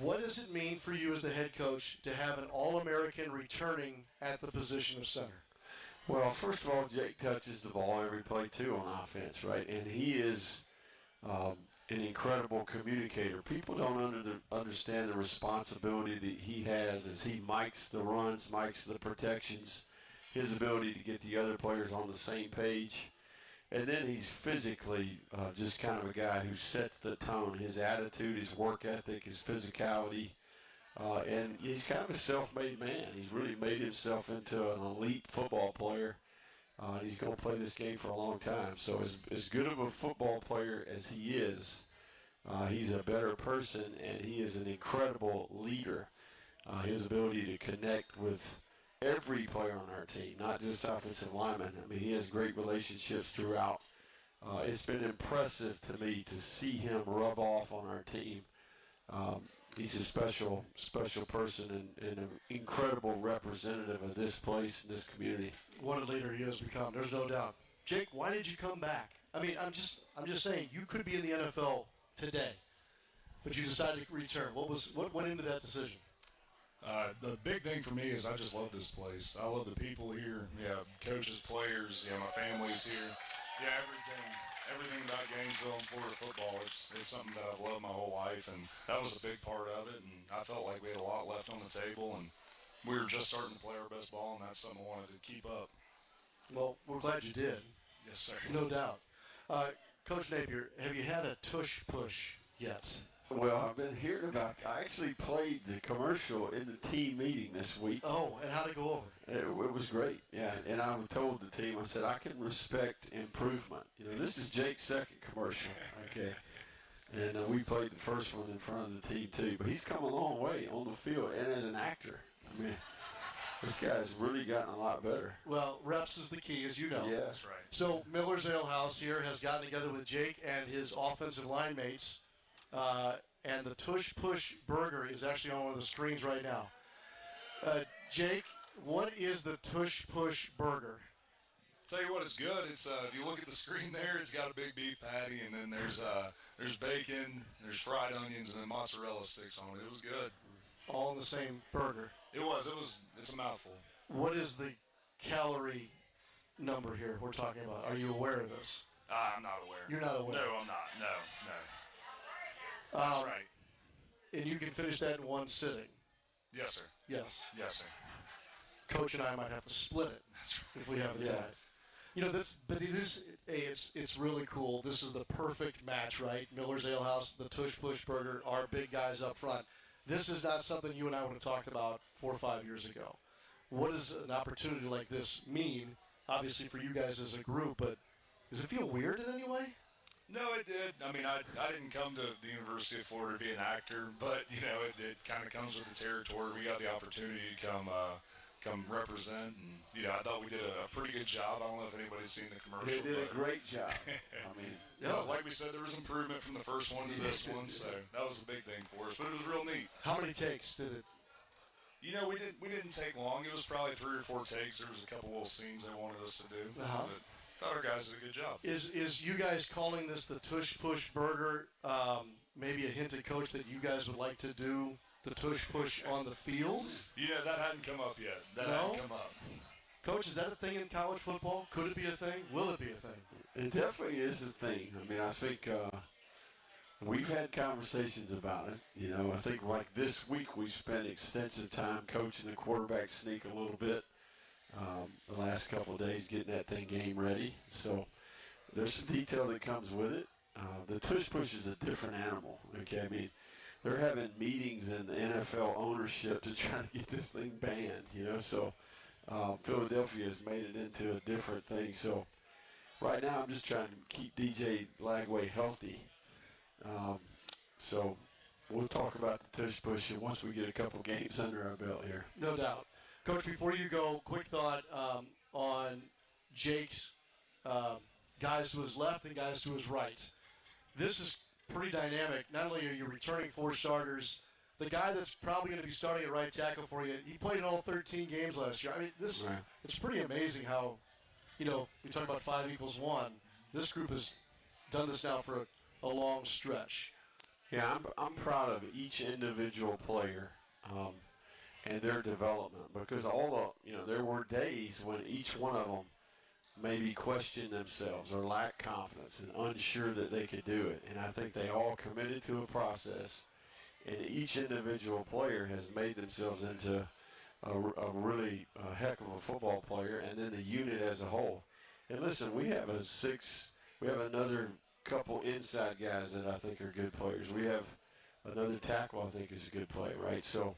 what does it mean for you as the head coach to have an All-American returning at the position of center? Well, first of all, Jake touches the ball every play, too, on offense, right? And he is an incredible communicator. People don't understand the responsibility that he has as he mics the runs, mics the protections, his ability to get the other players on the same page. And then he's physically just kind of a guy who sets the tone. His attitude, his work ethic, his physicality. And he's kind of a self-made man. He's really made himself into an elite football player. And he's going to play this game for a long time. So as good of a football player as he is, he's a better person, and he is an incredible leader. His ability to connect with every player on our team, not just offensive linemen. I mean, he has great relationships throughout. It's been impressive to me to see him rub off on our team. He's a special person and an incredible representative of this place and this community. What a leader he has become. There's no doubt. Jake, why did you come back? I mean, I'm just saying, you could be in the NFL today, but you decided to return. What went into that decision? The big thing for me is I just love this place. I love the people here. Yeah, coaches, players. Yeah, my family's here. Yeah, everything about Gainesville and Florida football. It's something that I've loved my whole life, and that was a big part of it. And I felt like we had a lot left on the table, and we were just starting to play our best ball, and that's something I wanted to keep up. Well, we're we're glad you did. Yes, sir. No doubt. Coach Napier, have you had a tush push yet? Well, I've been hearing about it. I actually played the commercial in the team meeting this week. Oh, and how'd it go over? It was great, yeah. And I told the team, I said, I can respect improvement. You know, this is Jake's second commercial, okay? And we played the first one in front of the team, too. But he's come a long way on the field and as an actor. I mean, this guy's really gotten a lot better. Well, reps is the key, as you know. Yeah. That's right. So Miller's Ale House here has gotten together with Jake and his offensive line mates. And the Tush Push Burger is actually on one of the screens right now. Jake, what is the Tush Push Burger? Tell you what, it's good. It's if you look at the screen there, it's got a big beef patty, and then there's bacon, there's fried onions, and then mozzarella sticks on it. It was good. All in the same burger. It's a mouthful. What is the calorie number here we're talking about? Are you aware of this? I'm not aware. You're not aware? No, I'm not. No. That's right. And you can finish that in one sitting? Yes, sir. Yes. Yes, sir. Coach and I might have to split it if we have it tonight. You know, it's really cool. This is the perfect match, right? Miller's Ale House, the Tush Push Burger, our big guys up front. This is not something you and I would have talked about 4 or 5 years ago. What does an opportunity like this mean, obviously, for you guys as a group, but does it feel weird in any way? No, it did. I mean, I didn't come to the University of Florida to be an actor, but, you know, it kind of comes with the territory. We got the opportunity to come represent, and, you know, I thought we did a pretty good job. I don't know if anybody's seen the commercial. They did a great job. I mean, like we said, there was improvement from the first one to this one, so that was the big thing for us, but it was real neat. How many takes did it? You know, we didn't take long. It was probably 3 or 4 takes. There was a couple little scenes they wanted us to do. But thought our guys did a good job. Is you guys calling this the Tush Push Burger maybe a hint to Coach that you guys would like to do the Tush Push on the field? Yeah, that hadn't come up yet. That hadn't come up. Coach, is that a thing in college football? Could it be a thing? Will it be a thing? It definitely is a thing. I mean, I think we've had conversations about it. You know, I think like this week we spent extensive time coaching the quarterback sneak a little bit. The last couple of days getting that thing game ready. So there's some detail that comes with it. The Tush Push is a different animal. Okay, I mean, they're having meetings in the NFL ownership to try to get this thing banned. You know, so Philadelphia has made it into a different thing. So right now I'm just trying to keep DJ Lagway healthy. So we'll talk about the Tush Push once we get a couple games under our belt here. No doubt. Coach, before you go, quick thought on Jake's guys to his left and guys to his right. This is pretty dynamic. Not only are you returning 4 starters, the guy that's probably going to be starting at right tackle for you, he played in all 13 games last year. I mean, it's pretty amazing how, you know, we talk about 5 = 1. This group has done this now for a long stretch. Yeah, I'm proud of each individual player. And their development, because there were days when each one of them maybe questioned themselves or lacked confidence and unsure that they could do it. And I think they all committed to a process, and each individual player has made themselves into a really heck of a football player, and then the unit as a whole. And listen, we have another couple inside guys that I think are good players. We have another tackle I think is a good player, right? So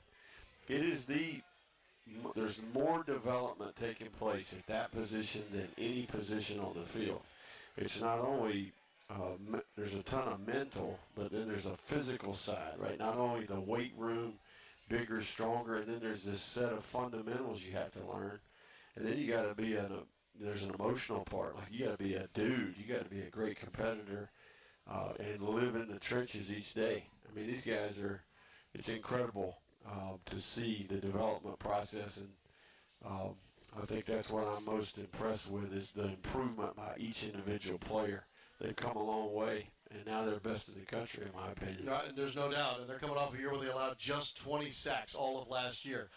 there's more development taking place at that position than any position on the field. It's not only, there's a ton of mental, but then there's a physical side, right? Not only the weight room, bigger, stronger, and then there's this set of fundamentals you have to learn. And then you got to be there's an emotional part. Like you got to be a dude. You got to be a great competitor and live in the trenches each day. I mean, these guys it's incredible. To see the development process, and I think that's what I'm most impressed with is the improvement by each individual player. They've come a long way, and now they're best in the country, in my opinion. There's no doubt, and they're coming off a year where they allowed just 20 sacks all of last year.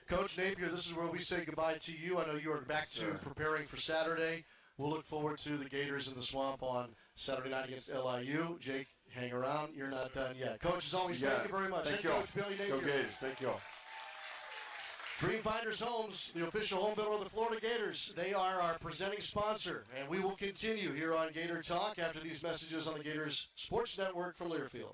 Coach Napier, this is where we say goodbye to you. I know you are back to preparing for Saturday. We'll look forward to the Gators in the Swamp on Saturday night against LIU. Jake, hang around. You're not done yet. Coach, as always, thank you very much. Thank you, Coach Billy Napier. Go Gators. Thank you all. Dreamfinders Homes, the official home builder of the Florida Gators. They are our presenting sponsor, and we will continue here on Gator Talk after these messages on the Gators Sports Network from Learfield.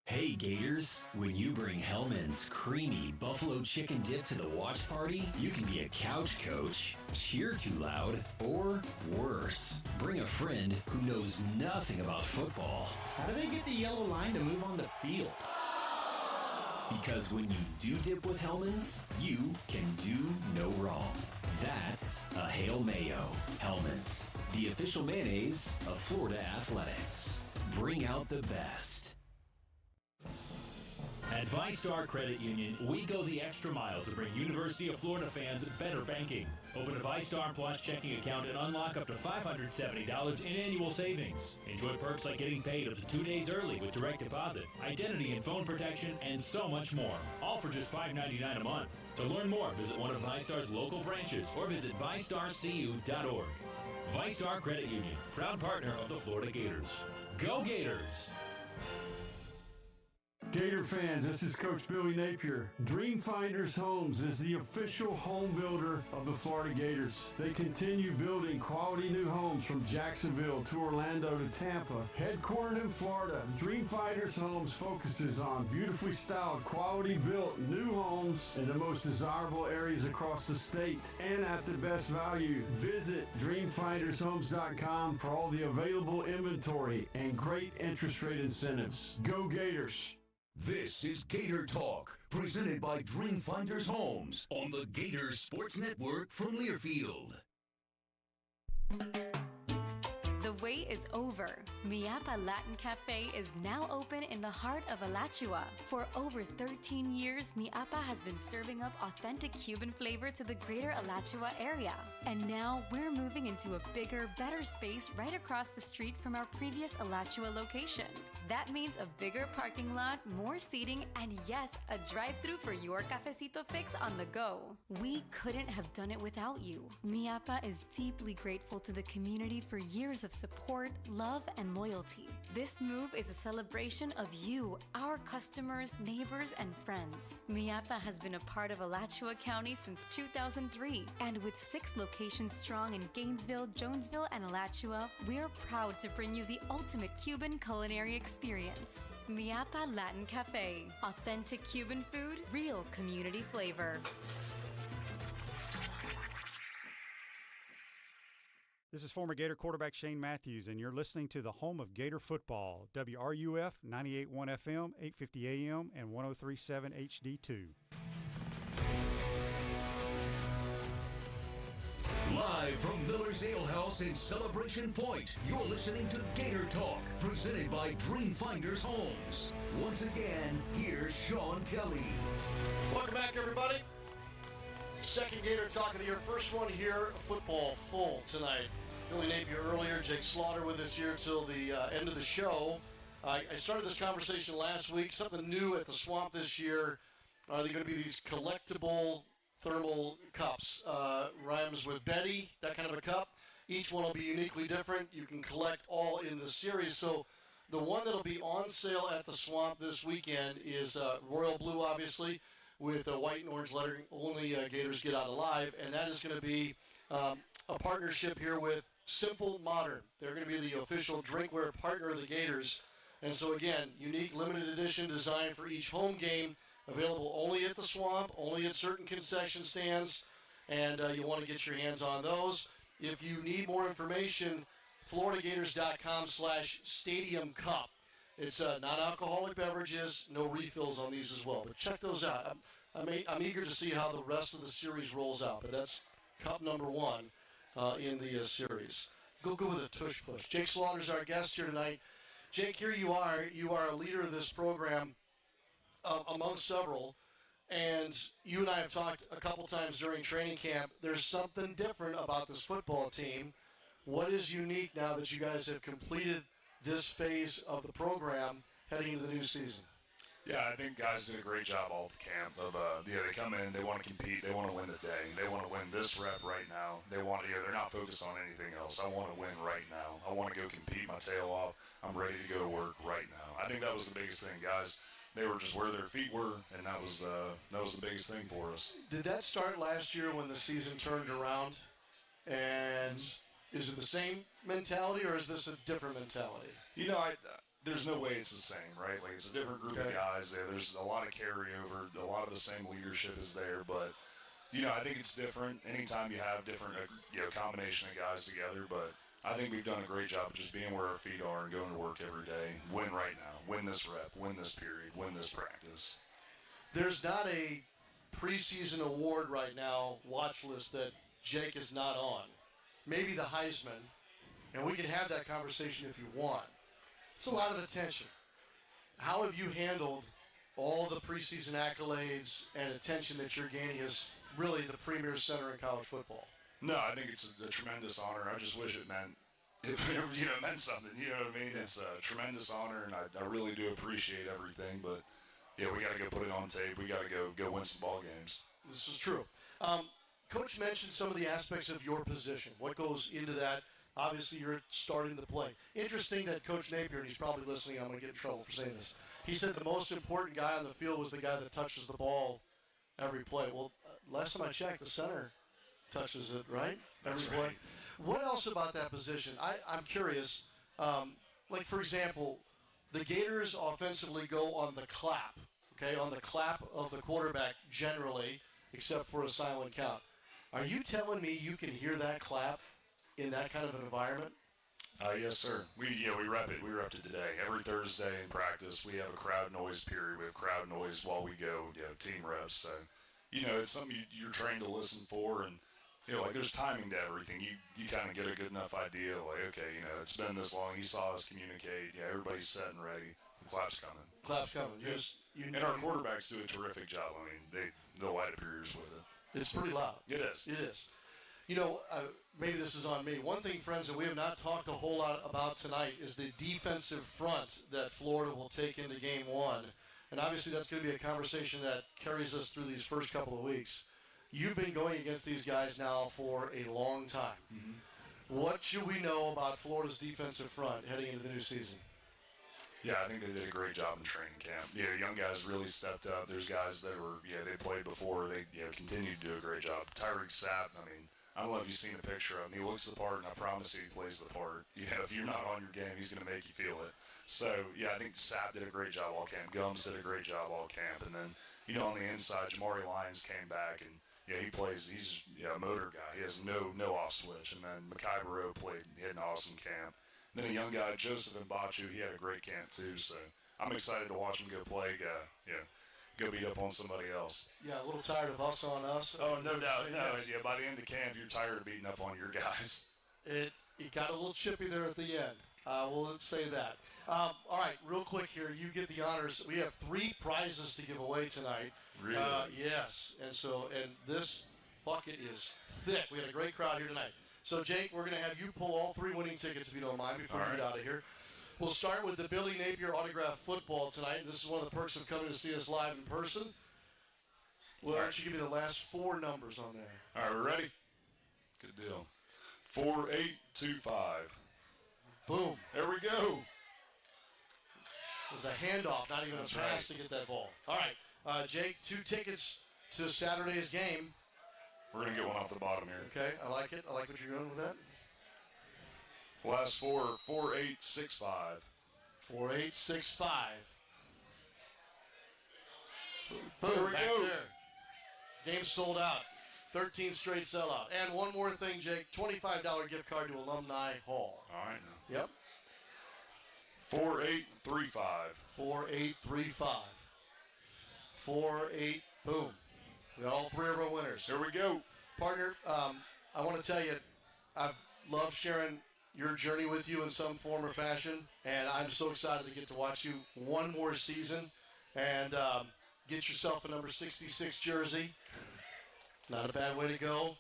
Hey Gators, when you bring Hellman's creamy buffalo chicken dip to the watch party, you can be a couch coach, cheer too loud, or worse, bring a friend who knows nothing about football. How do they get the yellow line to move on the field? Because when you do dip with Hellman's, you can do no wrong. That's a Hail Mayo. Hellman's, the official mayonnaise of Florida Athletics. Bring out the best. At ViStar Credit Union, we go the extra mile to bring University of Florida fans better banking. Open a ViStar Plus checking account and unlock up to $570 in annual savings. Enjoy perks like getting paid up to 2 days early with direct deposit, identity and phone protection, and so much more. All for just $5.99 a month. To learn more, visit one of ViStar's local branches or visit ViStarCU.org. ViStar Credit Union, proud partner of the Florida Gators. Go Gators! Gator fans, this is Coach Billy Napier. Dreamfinders Homes is the official home builder of the Florida Gators. They continue building quality new homes from Jacksonville to Orlando to Tampa. Headquartered in Florida, Dreamfinders Homes focuses on beautifully styled, quality built new homes in the most desirable areas across the state and at the best value. Visit dreamfindershomes.com for all the available inventory and great interest rate incentives. Go Gators! This is Gator Talk, presented by Dreamfinders Homes on the Gator Sports Network from Learfield. The wait is over. Miapa Latin Cafe is now open in the heart of Alachua. For over 13 years, Miapa has been serving up authentic Cuban flavor to the greater Alachua area. And now we're moving into a bigger, better space right across the street from our previous Alachua location. That means a bigger parking lot, more seating, and yes, a drive-thru for your cafecito fix on the go. We couldn't have done it without you. Miapa is deeply grateful to the community for years of support, love, and loyalty. This move is a celebration of you, our customers, neighbors, and friends. Miapa has been a part of Alachua County since 2003, and with 6 locations strong in Gainesville, Jonesville, and Alachua, we're proud to bring you the ultimate Cuban culinary experience. Miapa Latin Cafe. Authentic Cuban food, real community flavor. This is former Gator quarterback Shane Matthews, and you're listening to the home of Gator football, WRUF 98.1 FM, 850 AM, and 103.7 HD2. Live from Miller's Ale House in Celebration Point, you're listening to Gator Talk, presented by Dreamfinders Homes. Once again, here's Sean Kelley. Welcome back, everybody. Second Gator Talk of the year. First one here, football full tonight. Billy Napier earlier, Jake Slaughter with us here till the end of the show. I started this conversation last week. Something new at the Swamp this year. Are they going to be these collectible thermal cups? Rhymes with Betty, that kind of a cup. Each one will be uniquely different. You can collect all in the series. So the one that'll be on sale at the Swamp this weekend is royal blue, obviously, with a white and orange lettering. Only Gators get out alive. And that is going to be a partnership here with Simple Modern. They're going to be the official drinkware partner of the Gators. And so, again, unique limited edition design for each home game. Available only at the Swamp, only at certain concession stands, and you want to get your hands on those. If you need more information, floridagators.com/stadium cup. It's non-alcoholic beverages, no refills on these as well. But check those out. I'm eager to see how the rest of the series rolls out, but that's cup number 1 in the series. Go with a tush push. Jake Slaughter's our guest here tonight. Jake, here you are. You are a leader of this program. Among several, and you and I have talked a couple times during training camp. There's something different about this football team. What is unique now that you guys have completed this phase of the program heading into the new season? Yeah, I think guys did a great job all at the camp. They come in, they want to compete, they want to win the day, they want to win this rep right now. They're not focused on anything else. I want to win right now. I want to go compete my tail off. I'm ready to go to work right now. I think that was the biggest thing, guys. they were just where their feet were, and that was the biggest thing for us. Did that start last year when the season turned around? And is it the same mentality, or is this a different mentality? You know, there's no way it's the same, right? Like, it's a different group of guys there. There's a lot of carryover. A lot of the same leadership is there, but you know, I think it's different anytime you have different, combination of guys together. But I think we've done a great job of just being where our feet are and going to work every day. Win right now. Win this rep. Win this period. Win this practice. There's not a preseason award right now, watch list, that Jake is not on. Maybe the Heisman, and we can have that conversation if you want. It's a lot of attention. How have you handled all the preseason accolades and attention that you're gaining as really the premier center in college football? No, I think it's a tremendous honor. I just wish it meant something. You know what I mean? Yeah. It's a tremendous honor, and I really do appreciate everything. But yeah, we got to go put it on tape. We got to go win some ball games. This is true. Coach mentioned some of the aspects of your position. What goes into that? Obviously, you're starting to play. Interesting that Coach Napier, and he's probably listening, I'm going to get in trouble for saying this. He said the most important guy on the field was the guy that touches the ball every play. Well, last time I checked, the center touches it, right? That's every right. play. What else about that position? I'm curious. Like, for example, the Gators offensively go on the clap, okay, on the clap of the quarterback generally, except for a silent count. Are you telling me you can hear that clap in that kind of an environment? Yes, sir. We rep it. We repped it today. Every Thursday in practice, we have a crowd noise period. We have crowd noise while we go, team reps. So, it's something you're trained to listen for, and like there's timing to everything. You kind of get a good enough idea. Like, okay, it's been this long. He saw us communicate. Yeah, everybody's set and ready. The clap's coming. Clap's coming. And our quarterbacks do a terrific job. I mean, they'll light up your ears with it. It's pretty loud. It is. It is. Maybe this is on me. One thing, friends, that we have not talked a whole lot about tonight is the defensive front that Florida will take into Game 1. And obviously that's going to be a conversation that carries us through these first couple of weeks. You've been going against these guys now for a long time. Mm-hmm. What should we know about Florida's defensive front heading into the new season? Yeah, I think they did a great job in training camp. Yeah, young guys really stepped up. There's guys that were, they played before. They, continued to do a great job. Tyreek Sapp, I don't know if you've seen the picture of him. He looks the part, and I promise you he plays the part. If you're not on your game, he's going to make you feel it. So, I think Sapp did a great job all camp. Gums did a great job all camp. And then, on the inside, Jamari Lyons came back, and, he plays. He's a motor guy. He has no off switch. And then Mekhi Barreau played. He had an awesome camp. And then a young guy, Joseph Mbachu, he had a great camp too. So I'm excited to watch him go play. Go beat up on somebody else. Yeah, a little tired of us on us. Oh, no doubt. No, by the end of camp, you're tired of beating up on your guys. It got a little chippy there at the end. We'll say that. All right, real quick here. You get the honors. We have 3 prizes to give away tonight. Really? Yes. And this bucket is thick. We had a great crowd here tonight. So, Jake, we're going to have you pull all 3 winning tickets, if you don't mind, before we get out of here. We'll start with the Billy Napier autographed football tonight. This is one of the perks of coming to see us live in person. Well, why don't you give me the last 4 numbers on there? All right, we're ready? Good deal. 4825. Boom. There we go. It was a handoff, not even a pass to get that ball. All right, Jake, 2 tickets to Saturday's game. We're going to get one off the bottom here. Okay, I like it. I like what you're doing with that. Last 4, 4865. 4865. Boom, there we go. There. Game sold out. 13 straight sellout. And one more thing, Jake. $25 gift card to Alumni Hall. All right. Yep. 4835. 4835. 48, boom. We got all 3 of our winners. Here we go. Partner, I want to tell you, I've loved sharing your journey with you in some form or fashion, and I'm so excited to get to watch you one more season and get yourself a number 66 jersey. Not a bad way to go.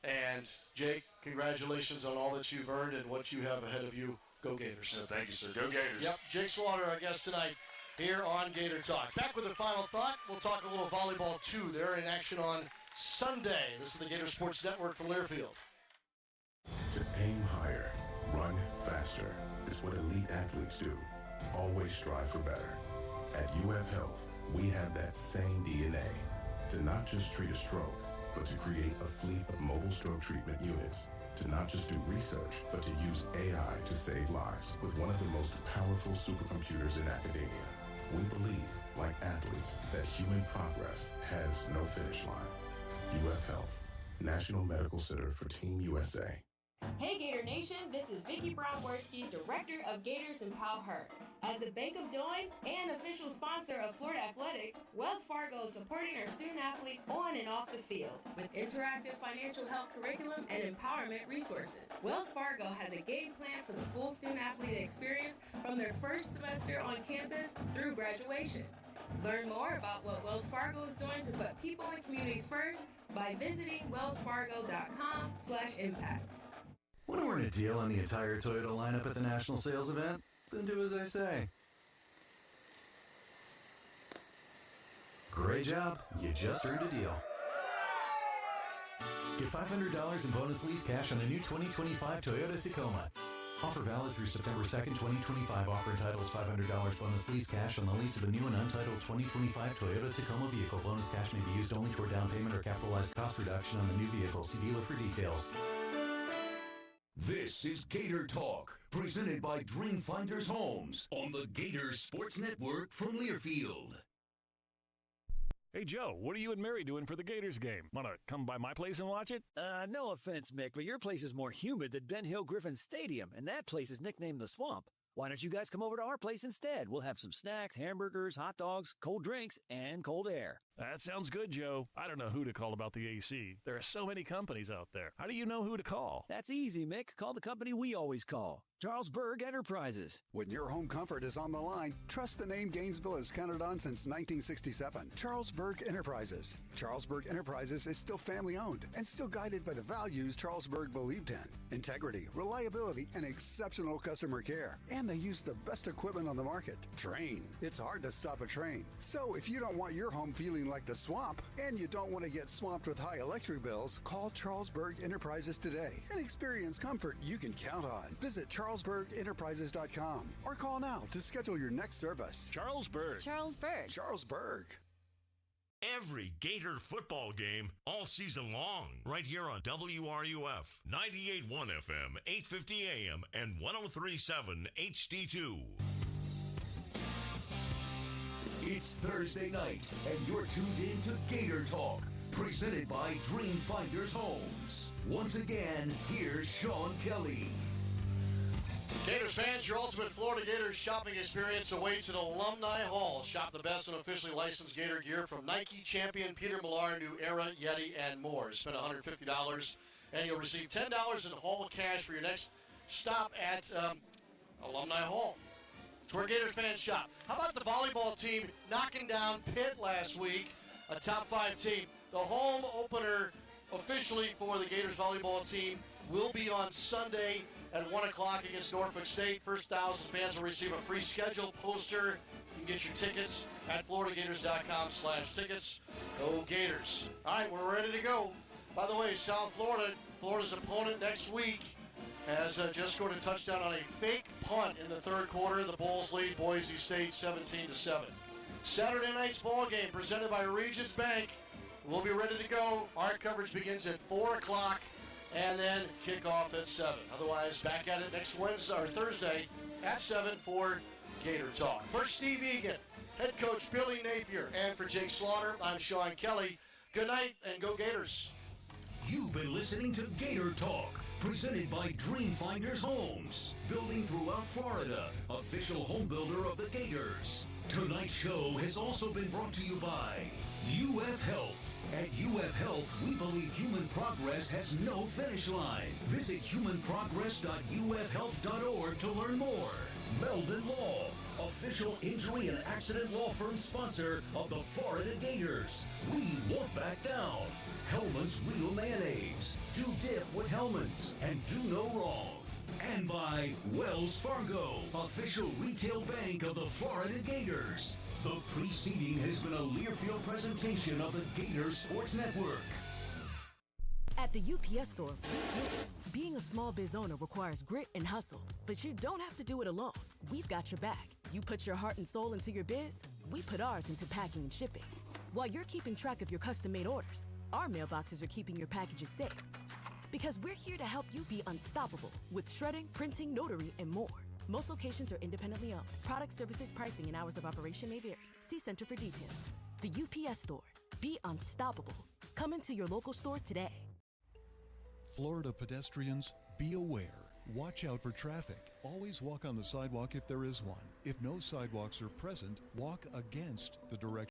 And, Jake, congratulations on all that you've earned and what you have ahead of you. Go Gators. Yeah, thank you, sir. Go Gators. Yep, Jake Slaughter, our guest tonight here on Gator Talk. Back with a final thought. We'll talk a little volleyball, too. They're in action on Sunday. This is the Gator Sports Network from Learfield. To aim higher, run faster is what elite athletes do. Always strive for better. At UF Health, we have that same DNA to not just treat a stroke, but to create a fleet of mobile stroke treatment units, to not just do research, but to use AI to save lives with one of the most powerful supercomputers in academia. We believe, like athletes, that human progress has no finish line. UF Health, National Medical Center for Team USA. Hey Gator Nation, this is Vicki Brown-Worski, Director of Gators Empower Her. As the Bank of Doing and official sponsor of Florida Athletics, Wells Fargo is supporting our student athletes on and off the field with interactive financial health curriculum and empowerment resources. Wells Fargo has a game plan for the full student athlete experience from their first semester on campus through graduation. Learn more about what Wells Fargo is doing to put people and communities first by visiting wellsfargo.com/impact. Want to earn a deal on the entire Toyota lineup at the national sales event? Then do as I say. Great job. You just earned a deal. Get $500 in bonus lease cash on a new 2025 Toyota Tacoma. Offer valid through September 2nd, 2025. Offer entitles $500 bonus lease cash on the lease of a new and untitled 2025 Toyota Tacoma vehicle. Bonus cash may be used only toward down payment or capitalized cost reduction on the new vehicle. See dealer for details. This is Gator Talk, presented by Dreamfinders Homes on the Gator Sports Network from Learfield. Hey, Joe, what are you and Mary doing for the Gators game? Want to come by my place and watch it? No offense, Mick, but your place is more humid than Ben Hill Griffin Stadium, and that place is nicknamed the Swamp. Why don't you guys come over to our place instead? We'll have some snacks, hamburgers, hot dogs, cold drinks, and cold air. That sounds good, Joe. I don't know who to call about the AC. There are so many companies out there. How do you know who to call? That's easy, Mick. Call the company we always call. Charles Berg Enterprises. When your home comfort is on the line, trust the name Gainesville has counted on since 1967. Charles Berg Enterprises. Charles Berg Enterprises is still family owned and still guided by the values Charles Berg believed in. Integrity, reliability, and exceptional customer care. And they use the best equipment on the market. Train. It's hard to stop a train. So if you don't want your home feeling like the swamp and you don't want to get swamped with high electric bills, call Charles Berg Enterprises today and experience comfort you can count on. Visit CharlesBergEnterprises.com or call now to schedule your next service. Charles Berg. Charles Berg. Charles Berg. Every Gator football game all season long, right here on WRUF, 98.1 FM, 850 AM, and 103.7 HD2. It's Thursday night, and you're tuned in to Gator Talk, presented by Dreamfinders Homes. Once again, here's Sean Kelley. Gators fans, your ultimate Florida Gators shopping experience awaits at Alumni Hall. Shop the best and officially licensed Gator gear from Nike, Champion, Peter Millar, New Era, Yeti, and more. Spend $150 and you'll receive $10 in Hall cash for your next stop at Alumni Hall. It's where Gators fans shop. How about the volleyball team knocking down Pitt last week, a top 5 team? The home opener officially for the Gators volleyball team will be on Sunday at 1 o'clock against Norfolk State. First 1,000 fans will receive a free schedule poster. You can get your tickets at floridagators.com/tickets. Go Gators. All right, we're ready to go. By the way, South Florida, Florida's opponent next week, has just scored a touchdown on a fake punt in the third quarter. The Bulls lead Boise State 17-7. Saturday night's ball game presented by Regions Bank. We'll be ready to go. Our coverage begins at 4 o'clock. And then kickoff at 7. Otherwise, back at it next Wednesday or Thursday at 7 for Gator Talk. For Steve Egan, head coach Billy Napier, and for Jake Slaughter, I'm Sean Kelley. Good night and go Gators. You've been listening to Gator Talk, presented by Dreamfinders Homes, building throughout Florida, official home builder of the Gators. Tonight's show has also been brought to you by UF Health. At UF Health, we believe human progress has no finish line. Visit humanprogress.ufhealth.org to learn more. Meldon Law, official injury and accident law firm sponsor of the Florida Gators. We won't back down. Hellman's Real Mayonnaise. Do dip with Hellman's and do no wrong. And by Wells Fargo, official retail bank of the Florida Gators. The preceding has been a Learfield presentation of the Gator Sports Network. At the UPS store, being a small biz owner requires grit and hustle, but you don't have to do it alone. We've got your back. You put your heart and soul into your biz, We put ours into packing and shipping. While you're keeping track of your custom-made orders, our mailboxes are keeping your packages safe. Because we're here to help you be unstoppable with shredding, printing, notary, and more. Most locations are independently owned. Product, services, pricing, and hours of operation may vary. See Center for details. The UPS Store. Be unstoppable. Come into your local store today. Florida pedestrians, be aware. Watch out for traffic. Always walk on the sidewalk if there is one. If no sidewalks are present, walk against the direction.